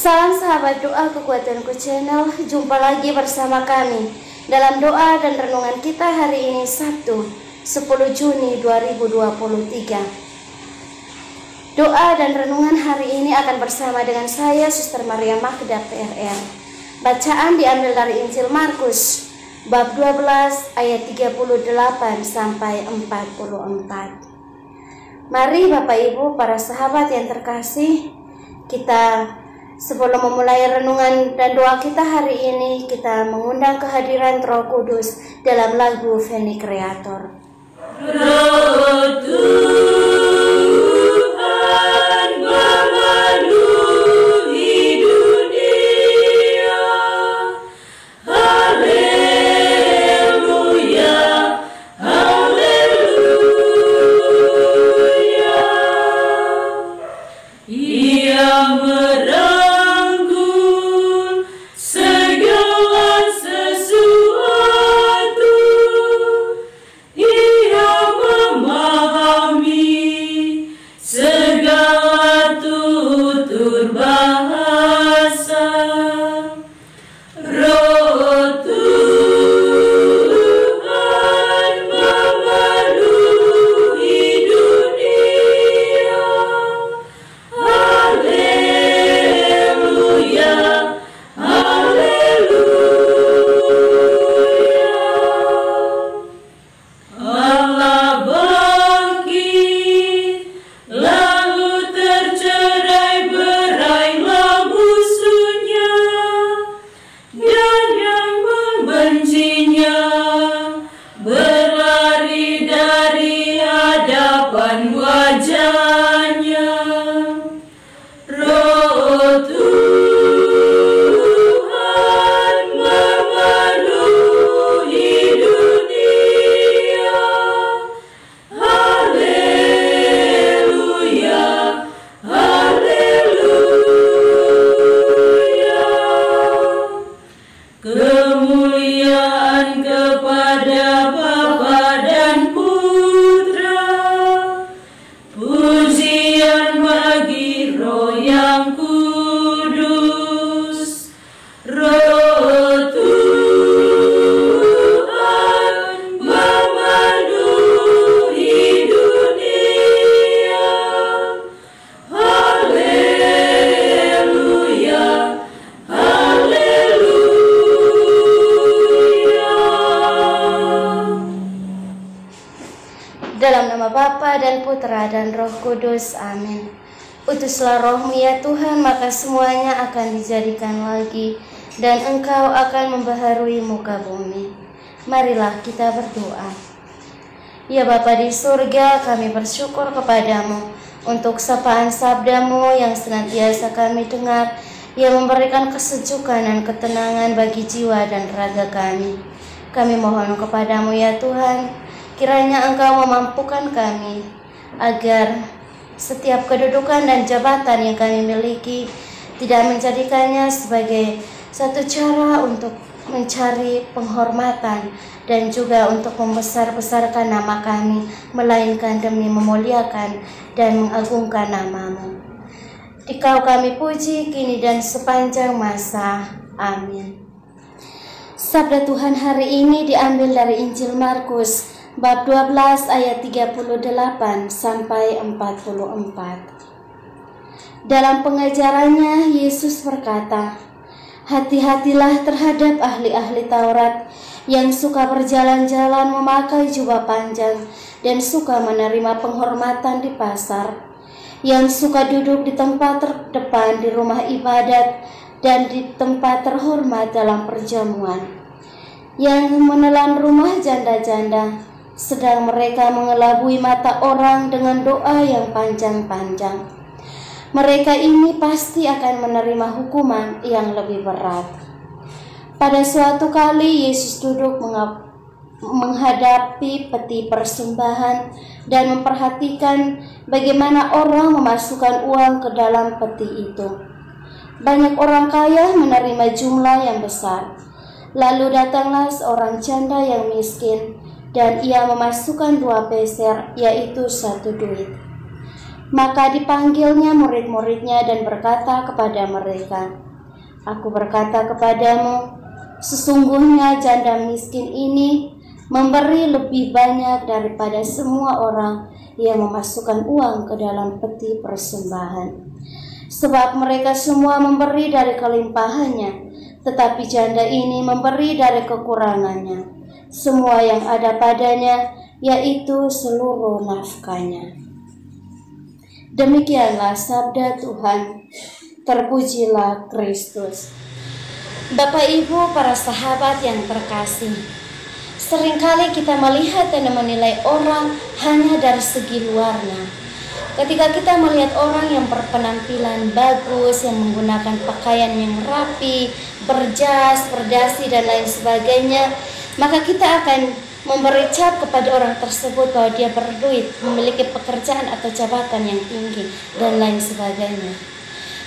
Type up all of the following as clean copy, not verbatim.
Salam sahabat doa Kekuatanku Channel, jumpa lagi bersama kami dalam doa dan renungan kita hari ini Sabtu 10 Juni 2023. Doa dan renungan hari ini akan bersama dengan saya Suster Maria Magda PRR. Bacaan diambil dari Injil Markus bab 12 ayat 38 sampai 44. Mari Bapak Ibu, para sahabat yang terkasih, kita sebelum memulai renungan dan doa kita hari ini, kita mengundang kehadiran Roh Kudus dalam lagu Veni Creator. Roh Tuhan memenuhi dunia, haleluya, haleluya. Ia merangkul segala sesuatu, Ia memahami segala tutur bahasa. Roh Tuhan memenuhi dunia, haleluya, haleluya. Allah bangkit, lalu tercerai-berailah musuhnya, dan yang membencinya berlari dari hadapan wajahnya. Roh Tuhan memenuhi dunia, haleluya, haleluya. Kemuliaan kepada Bapa dan Putra, pujian bagi Roh yang kudus. Roh Tuhan memenuhi dunia, haleluya, haleluya. Dalam nama Bapa dan Putra dan Roh Kudus, amin. Utuslah Roh-Mu ya Tuhan, maka semuanya akan dijadikan lagi, dan Engkau akan membaharui muka bumi. Marilah kita berdoa. Ya Bapa di surga, kami bersyukur kepadamu untuk sapaan sabda-Mu yang senantiasa kami dengar, yang memberikan kesejukan dan ketenangan bagi jiwa dan raga kami. Kami mohon kepadamu ya Tuhan, kiranya Engkau memampukan kami agar setiap kedudukan dan jabatan yang kami miliki tidak menjadikannya sebagai satu cara untuk mencari penghormatan dan juga untuk membesar-besarkan nama kami, melainkan demi memuliakan dan mengagungkan nama-Mu. Dikau kami puji kini dan sepanjang masa. Amin. Sabda Tuhan hari ini diambil dari Injil Markus bab 12 ayat 38 sampai 44. Dalam pengajarannya, Yesus berkata, "Hati-hatilah terhadap ahli-ahli Taurat yang suka berjalan-jalan memakai jubah panjang dan suka menerima penghormatan di pasar, yang suka duduk di tempat terdepan di rumah ibadat dan di tempat terhormat dalam perjamuan, yang menelan rumah janda-janda, sedang mereka mengelabui mata orang dengan doa yang panjang-panjang. Mereka ini pasti akan menerima hukuman yang lebih berat." Pada suatu kali Yesus duduk menghadapi peti persembahan dan memperhatikan bagaimana orang memasukkan uang ke dalam peti itu. Banyak orang kaya menerima jumlah yang besar. Lalu datanglah seorang janda yang miskin, dan ia memasukkan 2 peser, yaitu 1 duit. Maka dipanggilnya murid-muridnya dan berkata kepada mereka, "Aku berkata kepadamu, sesungguhnya janda miskin ini memberi lebih banyak daripada semua orang yang memasukkan uang ke dalam peti persembahan. Sebab mereka semua memberi dari kelimpahannya, tetapi janda ini memberi dari kekurangannya, semua yang ada padanya, yaitu seluruh nafkahnya." Demikianlah sabda Tuhan. Terpujilah Kristus. Bapak Ibu, para sahabat yang terkasih, seringkali kita melihat dan menilai orang hanya dari segi luarnya. Ketika kita melihat orang yang berpenampilan bagus, yang menggunakan pakaian yang rapi, berjas, berdasi, dan lain sebagainya, maka kita akan memberi cap kepada orang tersebut bahwa dia berduit, memiliki pekerjaan atau jabatan yang tinggi, dan lain sebagainya.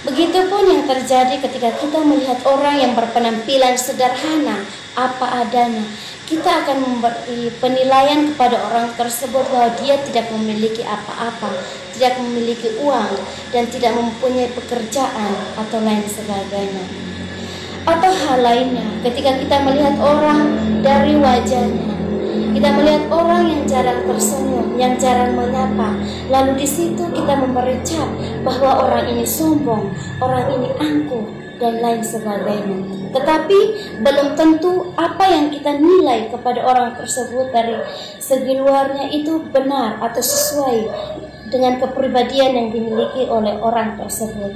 Begitupun yang terjadi ketika kita melihat orang yang berpenampilan sederhana, apa adanya. Kita akan memberi penilaian kepada orang tersebut bahwa dia tidak memiliki apa-apa, tidak memiliki uang, dan tidak mempunyai pekerjaan atau lain sebagainya. Atau hal lainnya, ketika kita melihat orang dari wajahnya, kita melihat orang yang jarang tersenyum, yang jarang menyapa, lalu di situ kita memberi cap bahwa orang ini sombong, orang ini angkuh, dan lain sebagainya. Tetapi belum tentu apa yang kita nilai kepada orang tersebut dari segi luarnya itu benar atau sesuai dengan kepribadian yang dimiliki oleh orang tersebut.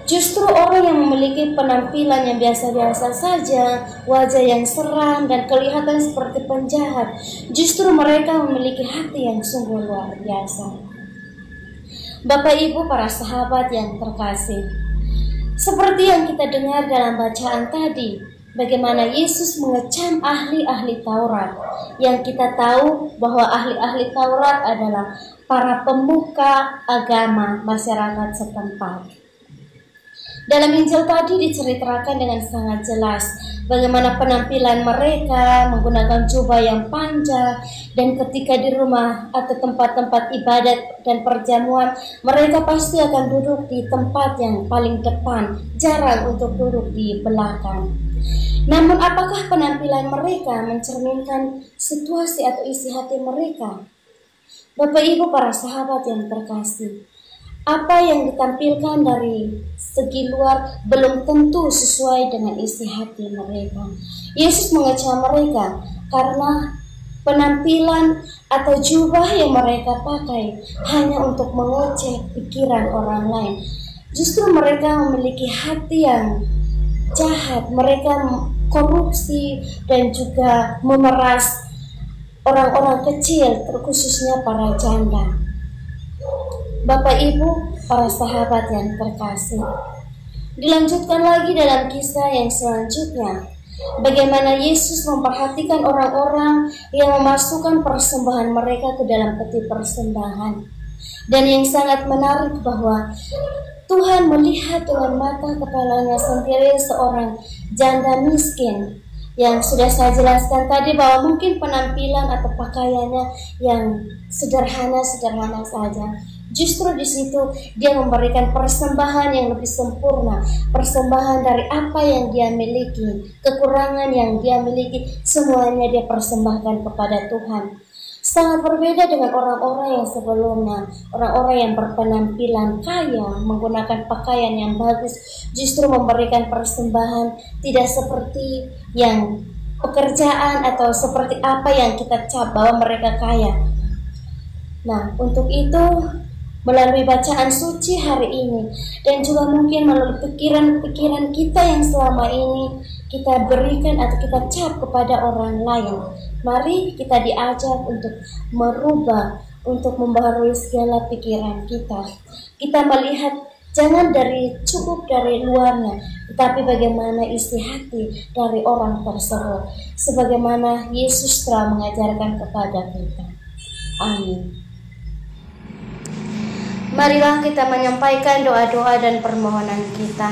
Justru orang yang memiliki penampilan yang biasa-biasa saja, wajah yang seram dan kelihatan seperti penjahat, justru mereka memiliki hati yang sungguh luar biasa. Bapak Ibu, para sahabat yang terkasih, seperti yang kita dengar dalam bacaan tadi, bagaimana Yesus mengecam ahli-ahli Taurat, yang kita tahu bahwa ahli-ahli Taurat adalah para pemuka agama masyarakat setempat. Dalam Injil tadi diceritakan dengan sangat jelas bagaimana penampilan mereka menggunakan jubah yang panjang, dan ketika di rumah atau tempat-tempat ibadat dan perjamuan, mereka pasti akan duduk di tempat yang paling depan, jarang untuk duduk di belakang. Namun apakah penampilan mereka mencerminkan situasi atau isi hati mereka? Bapak Ibu, para sahabat yang terkasih, apa yang ditampilkan dari segi luar belum tentu sesuai dengan isi hati mereka. Yesus mengecam mereka karena penampilan atau jubah yang mereka pakai hanya untuk mengoceh pikiran orang lain. Justru mereka memiliki hati yang jahat, mereka korupsi dan juga memeras orang-orang kecil, terkhususnya para janda. Bapak Ibu, para sahabat yang terkasih, dilanjutkan lagi dalam kisah yang selanjutnya, bagaimana Yesus memperhatikan orang-orang yang memasukkan persembahan mereka ke dalam peti persembahan. Dan yang sangat menarik bahwa Tuhan melihat dengan mata kepalanya sendiri seorang janda miskin, yang sudah saya jelaskan tadi bahwa mungkin penampilan atau pakaiannya yang sederhana-sederhana saja. Justru di situ dia memberikan persembahan yang lebih sempurna, persembahan dari apa yang dia miliki, kekurangan yang dia miliki, semuanya dia persembahkan kepada Tuhan. Sangat berbeda dengan orang-orang yang sebelumnya, orang-orang yang berpenampilan kaya, menggunakan pakaian yang bagus, justru memberikan persembahan tidak seperti yang pekerjaan atau seperti apa yang kita cap bahwa mereka kaya. Nah, untuk itu melalui bacaan suci hari ini dan juga mungkin melalui pikiran-pikiran kita yang selama ini kita berikan atau kita cap kepada orang lain, mari kita diajak untuk merubah, untuk membaharui segala pikiran kita. Kita melihat jangan cukup dari luarnya, tetapi bagaimana isi hati dari orang tersebut, sebagaimana Yesus telah mengajarkan kepada kita. Amin. Marilah kita menyampaikan doa-doa dan permohonan kita.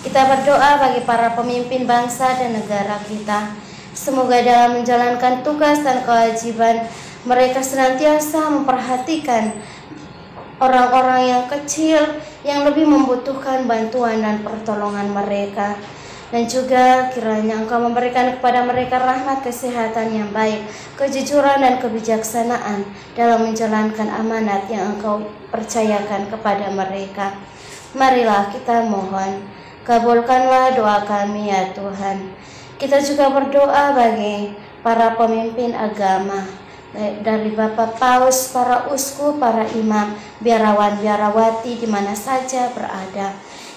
Kita berdoa bagi para pemimpin bangsa dan negara kita. Semoga dalam menjalankan tugas dan kewajiban mereka senantiasa memperhatikan orang-orang yang kecil yang lebih membutuhkan bantuan dan pertolongan mereka. Dan juga kiranya Engkau memberikan kepada mereka rahmat kesehatan yang baik, kejujuran dan kebijaksanaan dalam menjalankan amanat yang Engkau percayakan kepada mereka. Marilah kita mohon, kabulkanlah doa kami ya Tuhan. Kita juga berdoa bagi para pemimpin agama, dari Bapak Paus, para uskup, para imam, biarawan-biarawati di mana saja berada.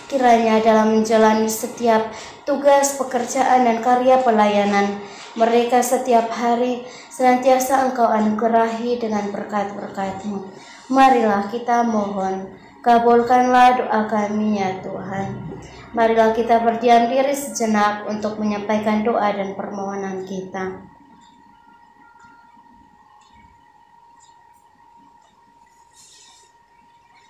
Kiranya dalam menjalani setiap tugas, pekerjaan, dan karya pelayanan mereka setiap hari senantiasa Engkau anugerahi dengan berkat-berkat-Mu. Marilah kita mohon, kabulkanlah doa kami ya Tuhan. Marilah kita berdiam diri sejenak untuk menyampaikan doa dan permohonan kita.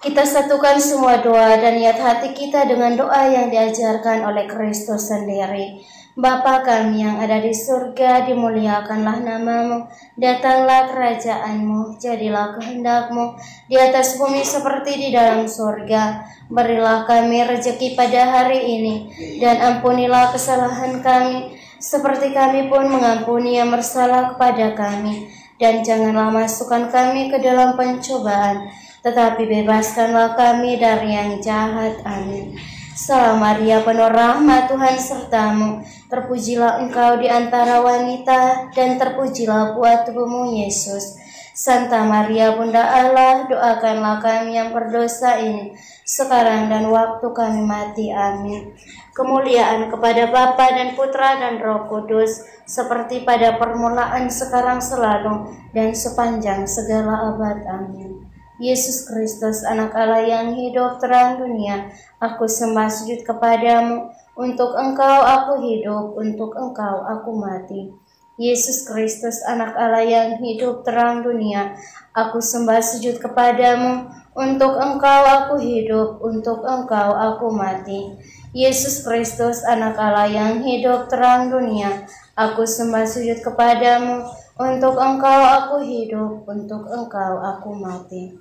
Kita satukan semua doa dan niat hati kita dengan doa yang diajarkan oleh Kristus sendiri. Bapa kami yang ada di surga, dimuliakanlah nama-Mu, datanglah kerajaan-Mu, jadilah kehendak-Mu di atas bumi seperti di dalam surga. Berilah kami rezeki pada hari ini, dan ampunilah kesalahan kami, seperti kami pun mengampuni yang bersalah kepada kami. Dan janganlah masukkan kami ke dalam pencobaan, tetapi bebaskanlah kami dari yang jahat. Amin. Salam Maria, penuh rahmat, Tuhan sertamu. Terpujilah engkau di antara wanita, dan terpujilah buah tubuhmu, Yesus. Santa Maria, Bunda Allah, doakanlah kami yang berdosa ini, sekarang dan waktu kami mati. Amin. Kemuliaan kepada Bapa dan Putra dan Roh Kudus, seperti pada permulaan, sekarang, selalu, dan sepanjang segala abad. Amin. Yesus Kristus, anak Allah yang hidup terang dunia, aku sembah sujud kepadamu. Untuk Engkau aku hidup, untuk Engkau aku mati. Yesus Kristus, anak Allah yang hidup terang dunia, aku sembah sujud kepadamu. Untuk Engkau aku hidup, untuk Engkau aku mati. Yesus Kristus, anak Allah yang hidup terang dunia, aku sembah sujud kepadamu. Untuk Engkau aku hidup, untuk Engkau aku mati.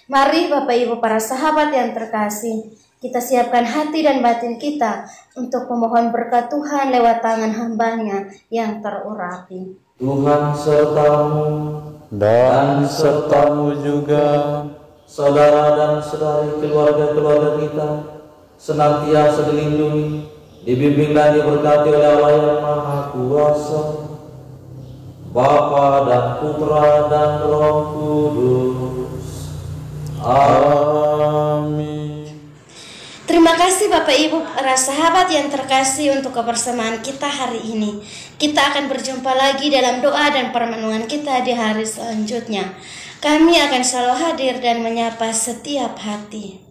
Mari Bapak Ibu para sahabat yang terkasih, kita siapkan hati dan batin kita untuk memohon berkat Tuhan lewat tangan hamba-Nya yang terurapi. Tuhan sertamu dan sertamu juga, saudara dan saudari keluarga-keluarga kita, senantiasa dilindungi, dibimbing dan diberkati oleh Allah yang Maha Kuasa, Bapa dan Putra dan Roh Kudus. Amin. Terima kasih Bapak Ibu para sahabat yang terkasih untuk kebersamaan kita hari ini. Kita akan berjumpa lagi dalam doa dan permenungan kita di hari selanjutnya. Kami akan selalu hadir dan menyapa setiap hati.